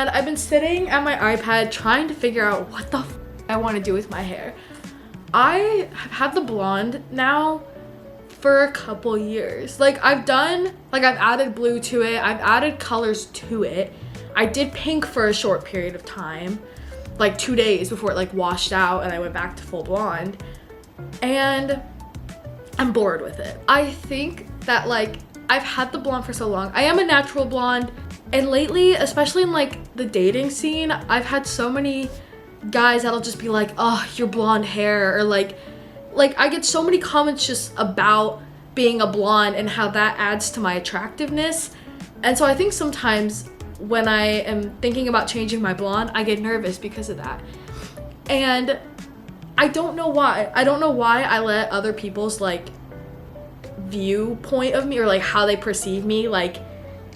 and I've been sitting at my iPad trying to figure out what the f I want to do with my hair. I have had the blonde now for a couple years. Like I've added blue to it, I've added colors to it. I did pink for a short period of time, like 2 days before it like washed out and I went back to full blonde, and I'm bored with it. I think that like I've had the blonde for so long. I am a natural blonde, and lately, especially in like the dating scene, I've had so many guys that'll just be like, oh, your blonde hair, or like I get so many comments just about being a blonde and how that adds to my attractiveness. And so I think sometimes when I am thinking about changing my blonde, I get nervous because of that. And I don't know why. I don't know why I let other people's like viewpoint of me, or like how they perceive me, like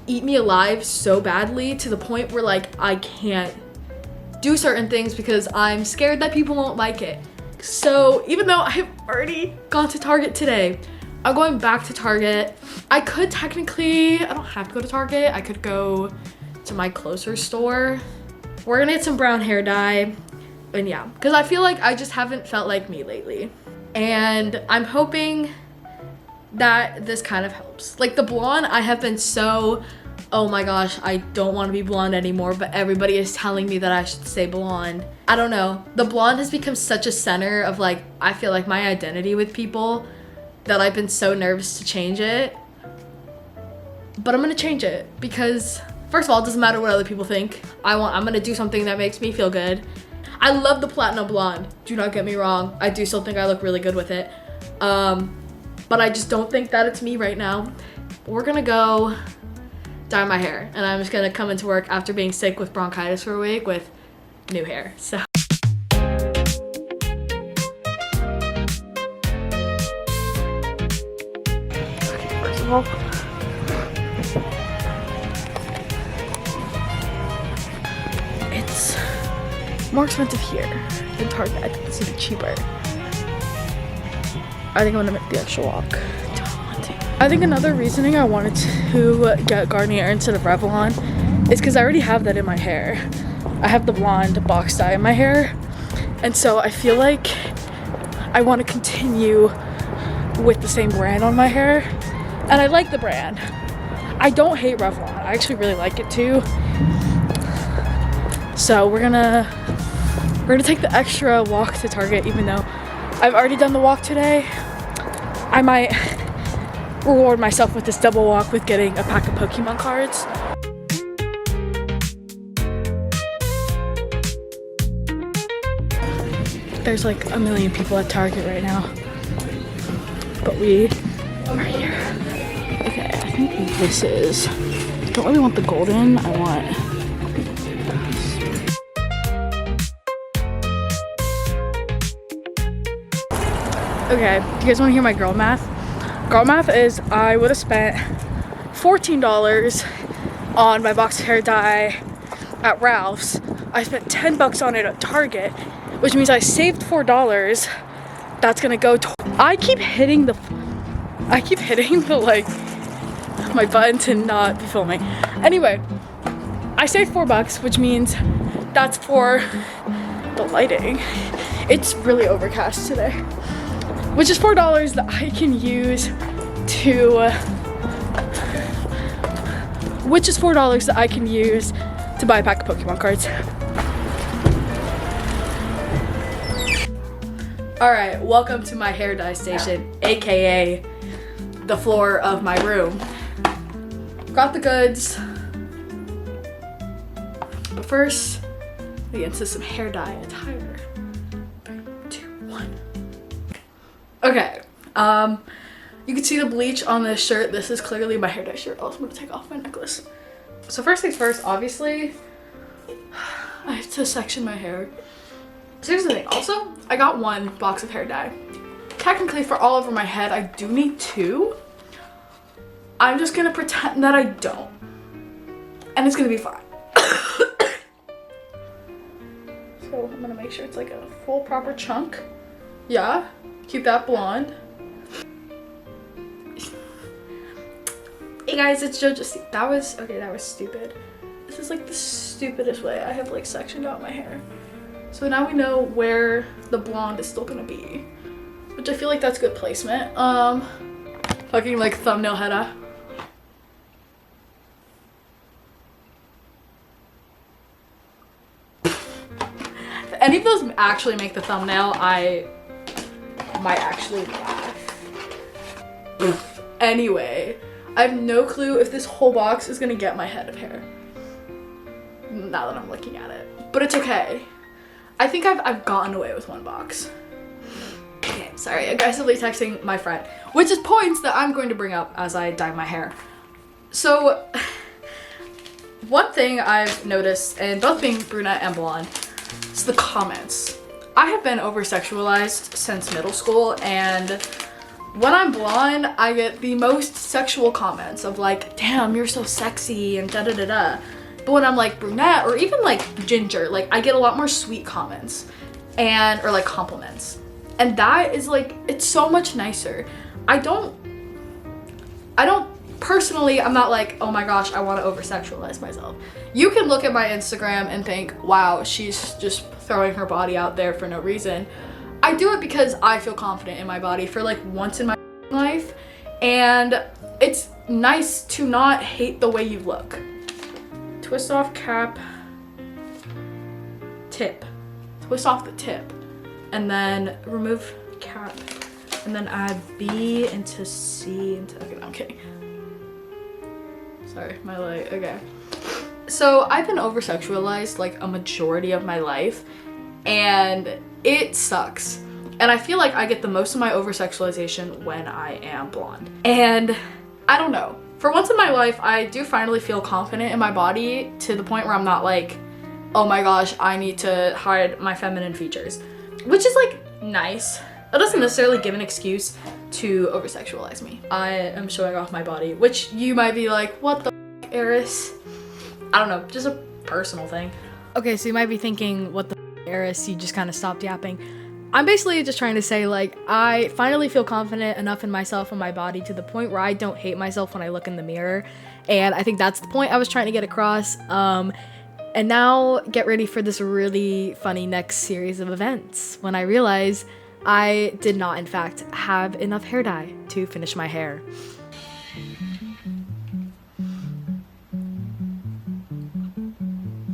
eat me alive so badly to the point where like I can't do certain things because I'm scared that people won't like it. So even though I've already gone to Target today, I'm going back to Target. I could technically, I don't have to go to Target. I could go to my closer store. We're gonna get some brown hair dye. And yeah, because I feel like I just haven't felt like me lately. And I'm hoping that this kind of helps. Like the blonde, I have been so, oh my gosh, I don't want to be blonde anymore, but everybody is telling me that I should stay blonde. I don't know. The blonde has become such a center of like, I feel like my identity with people, that I've been so nervous to change it. But I'm gonna change it because first of all, it doesn't matter what other people think. I'm gonna do something that makes me feel good. I love the platinum blonde. Do not get me wrong. I do still think I look really good with it. But I just don't think that it's me right now. We're gonna go dye my hair, and I'm just gonna come into work after being sick with bronchitis for a week with new hair. So first of all, it's more expensive here than Target. I think this would be cheaper. I think I'm gonna make the extra walk. Don't want to. I think another reasoning I wanted to get Garnier instead of Revlon is because I already have that in my hair. I have the blonde box dye in my hair, and so I feel like I want to continue with the same brand on my hair, and I like the brand. I don't hate Revlon. I actually really like it too. So we're gonna take the extra walk to Target, even though I've already done the walk today. I might reward myself with this double walk with getting a pack of Pokemon cards. There's like a million people at Target right now, but we are here. Okay, I think this is, don't really want the golden, I want, okay, do you guys want to hear my girl math? Girl math is I would have spent $14 on my box of hair dye at Ralph's. I spent $10 on it at Target, which means I saved $4. That's gonna go to, I keep hitting the like my button to not be filming. Anyway, I saved $4, which means that's for the lighting. It's really overcast today. Which is $4 that I can use to buy a pack of Pokemon cards. All right, welcome to my hair dye station, AKA the floor of my room. Got the goods. But first, we get into some hair dye attire. 3, 2, 1. Okay, you can see the bleach on this shirt. This is clearly my hair dye shirt. Also, I'm gonna take off my necklace. So first things first, obviously, I have to section my hair. So here's the thing. Also, I got 1 box of hair dye. Technically, for all over my head, I do need 2. I'm just gonna pretend that I don't, and it's gonna be fine. So I'm gonna make sure it's like a full proper chunk. Yeah, keep that blonde. Hey guys, it's JoJo. That was stupid. This is like the stupidest way. I have like sectioned out my hair. So now we know where the blonde is still gonna be, which I feel like that's good placement. Fucking like thumbnail header. If any of those actually make the thumbnail, I might actually laugh. Anyway, I have no clue if this whole box is gonna get my head of hair. Now that I'm looking at it, but it's okay. I think I've gotten away with one box. Okay, sorry, aggressively texting my friend, which is points that I'm going to bring up as I dye my hair. So, one thing I've noticed, and both being brunette and blonde, is the comments. I have been over-sexualized since middle school, and when I'm blonde, I get the most sexual comments of like, damn, you're so sexy, and da-da-da-da. But when I'm like brunette, or even like ginger, like I get a lot more sweet comments, and, or like compliments. And that is like, it's so much nicer. I don't personally, I'm not like, oh my gosh, I want to over-sexualize myself. You can look at my Instagram and think, wow, she's just throwing her body out there for no reason. I do it because I feel confident in my body for like once in my life, and it's nice to not hate the way you look. Twist off cap, tip. Twist off the tip, and then remove cap, and then add B into C into, okay, no, I'm kidding. Sorry, my light, okay. So I've been over-sexualized like a majority of my life, and it sucks. And I feel like I get the most of my over-sexualization when I am blonde. And I don't know. For once in my life, I do finally feel confident in my body to the point where I'm not like, oh my gosh, I need to hide my feminine features. Which is like nice. That doesn't necessarily give an excuse to over-sexualize me. I am showing off my body, which you might be like, what the f***, Eris? I don't know, just a personal thing. Okay, so you might be thinking, what the f***, Eris? You just kind of stopped yapping. I'm basically just trying to say, like, I finally feel confident enough in myself and my body to the point where I don't hate myself when I look in the mirror. And I think that's the point I was trying to get across. And now get ready for this really funny next series of events when I realize I did not, in fact, have enough hair dye to finish my hair.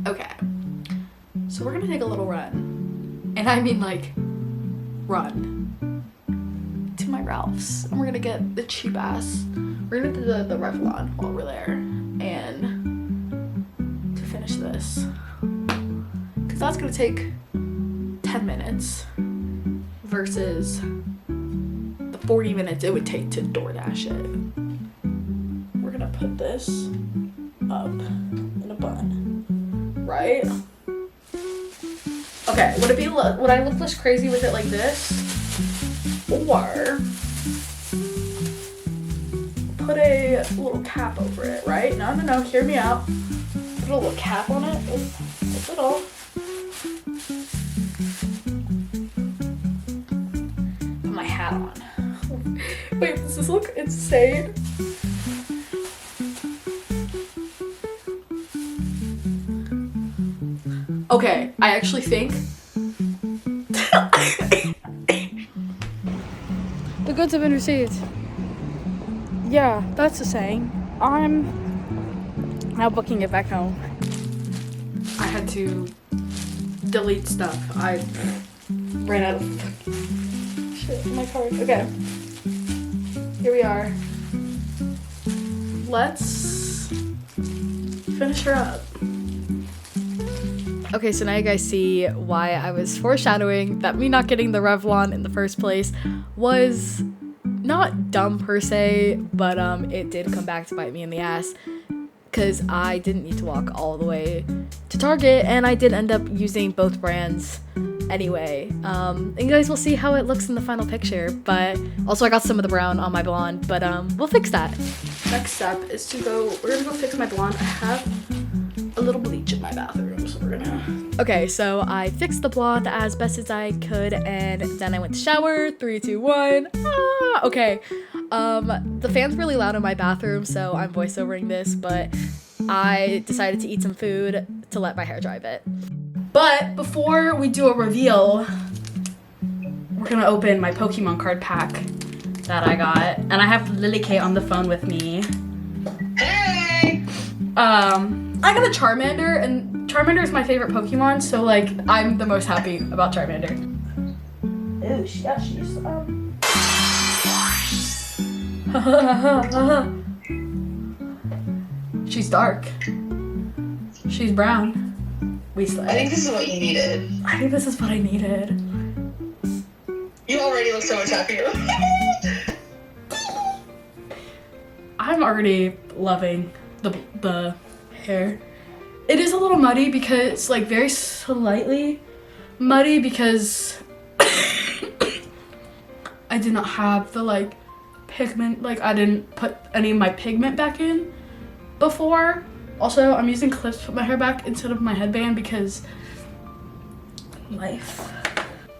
Okay, so we're gonna take a little run. And I mean like, run to my Ralph's, and we're gonna get the cheap ass, we're gonna do the Revlon while we're there, and to finish this, because that's gonna take 10 minutes versus the 40 minutes it would take to DoorDash it. We're gonna put this up in a bun, right? Okay, would I look less crazy with it like this? Or put a little cap over it, right? No, hear me out. Put a little cap on it. A little. Put my hat on. Wait, does this look insane? Okay, I actually think the goods have been received. Yeah, that's the saying. I'm now booking it back home. I had to delete stuff. I ran out of shit in my card. Okay. Here we are. Let's finish her up. Okay, so now you guys see why I was foreshadowing that me not getting the Revlon in the first place was not dumb per se, but it did come back to bite me in the ass because I didn't need to walk all the way to Target, and I did end up using both brands anyway. And you guys will see how it looks in the final picture, but also I got some of the brown on my blonde, but we'll fix that. Next step is we're gonna go fix my blonde. I have a little bleach in my bathroom, so we're gonna... Okay, so I fixed the blonde as best as I could, and then I went to shower. 3, 2, 1. Ah! Okay. The fan's really loud in my bathroom, so I'm voiceovering this, but I decided to eat some food to let my hair dry a bit. But before we do a reveal, we're gonna open my Pokemon card pack that I got. And I have Lily Kate on the phone with me. Hey! I got a Charmander, and Charmander is my favorite Pokemon, so like I'm the most happy about Charmander. Ew, yeah, she's she's dark. She's brown. We slay. I think this is what you needed. I think this is what I needed. You already look so much happier. I'm already loving the hair. It is a little muddy because, like, very slightly muddy because I did not have the, like, pigment, like, I didn't put any of my pigment back in before. Also, I'm using clips to put my hair back instead of my headband because life.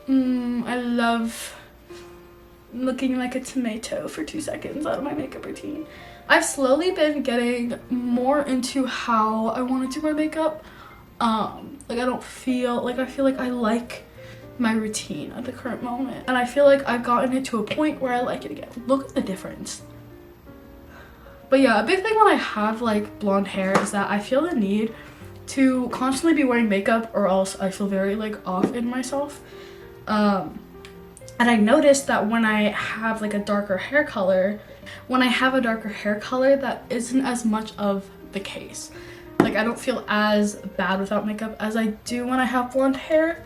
I love looking like a tomato for 2 seconds out of my makeup routine. I've slowly been getting more into how I want to do my makeup. Like I feel like I like my routine at the current moment. And I feel like I've gotten it to a point where I like it again. Look at the difference. But yeah, a big thing when I have like blonde hair is that I feel the need to constantly be wearing makeup or else I feel very like off in myself. And I noticed that when I have like a darker hair color, that isn't as much of the case. Like I don't feel as bad without makeup as I do when I have blonde hair.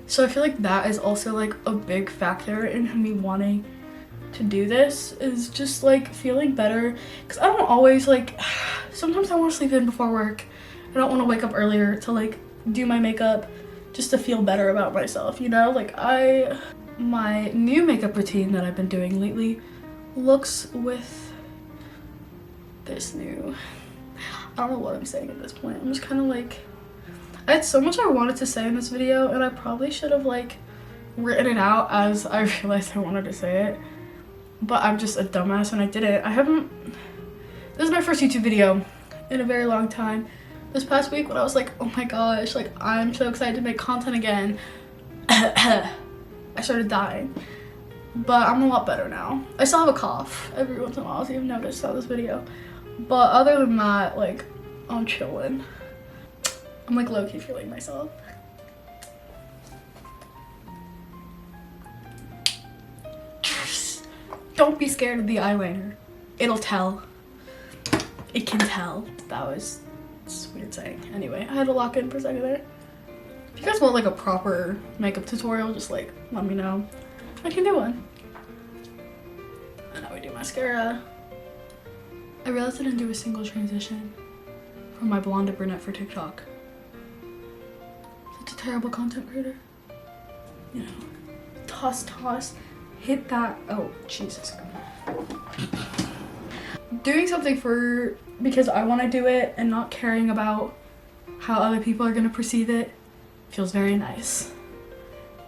So I feel like that is also like a big factor in me wanting to do this, is just like feeling better. Because I don't always like, sometimes I want to sleep in before work. I don't want to wake up earlier to like do my makeup just to feel better about myself, you know? Like my new makeup routine that I've been doing lately looks with this new, I don't know what I'm saying at this point. I'm just kind of like, I had so much I wanted to say in this video and I probably should have like written it out as I realized I wanted to say it, but I'm just a dumbass and I didn't. This is my first YouTube video in a very long time. This past week when I was like, oh my gosh, like I'm so excited to make content again, I started dying. But I'm a lot better now. I still have a cough every once in a while, as you've noticed on this video. But other than that, like, I'm chilling. I'm like low-key feeling myself. Don't be scared of the eyeliner. It'll tell. It can tell. That was weird saying. Anyway, I had to lock in for a second there. If you guys want like a proper makeup tutorial, just like let me know. I can do one. And now we do mascara. I realized I didn't do a single transition from my blonde to brunette for TikTok. Such a terrible content creator. You know, toss, hit that. Oh, Jesus. Doing something because I want to do it and not caring about how other people are going to perceive it feels very nice.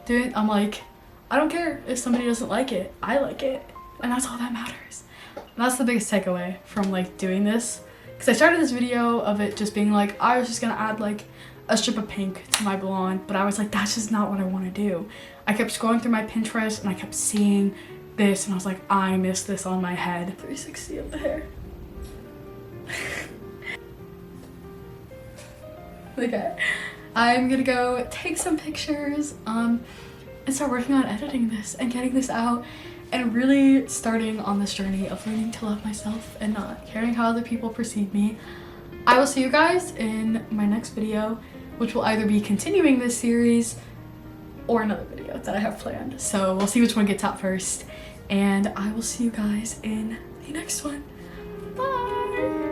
I'm like, I don't care if somebody doesn't like it. I like it. And that's all that matters. And that's the biggest takeaway from like doing this. Because I started this video of it just being like, I was just going to add like a strip of pink to my blonde. But I was like, that's just not what I want to do. I kept scrolling through my Pinterest and I kept seeing this. And I was like, I miss this on my head. 360 of the hair. Okay. I'm gonna go take some pictures and start working on editing this and getting this out and really starting on this journey of learning to love myself and not caring how other people perceive me. I will see you guys in my next video, which will either be continuing this series or another video that I have planned. So we'll see which one gets out first, and I will see you guys in the next one. Bye!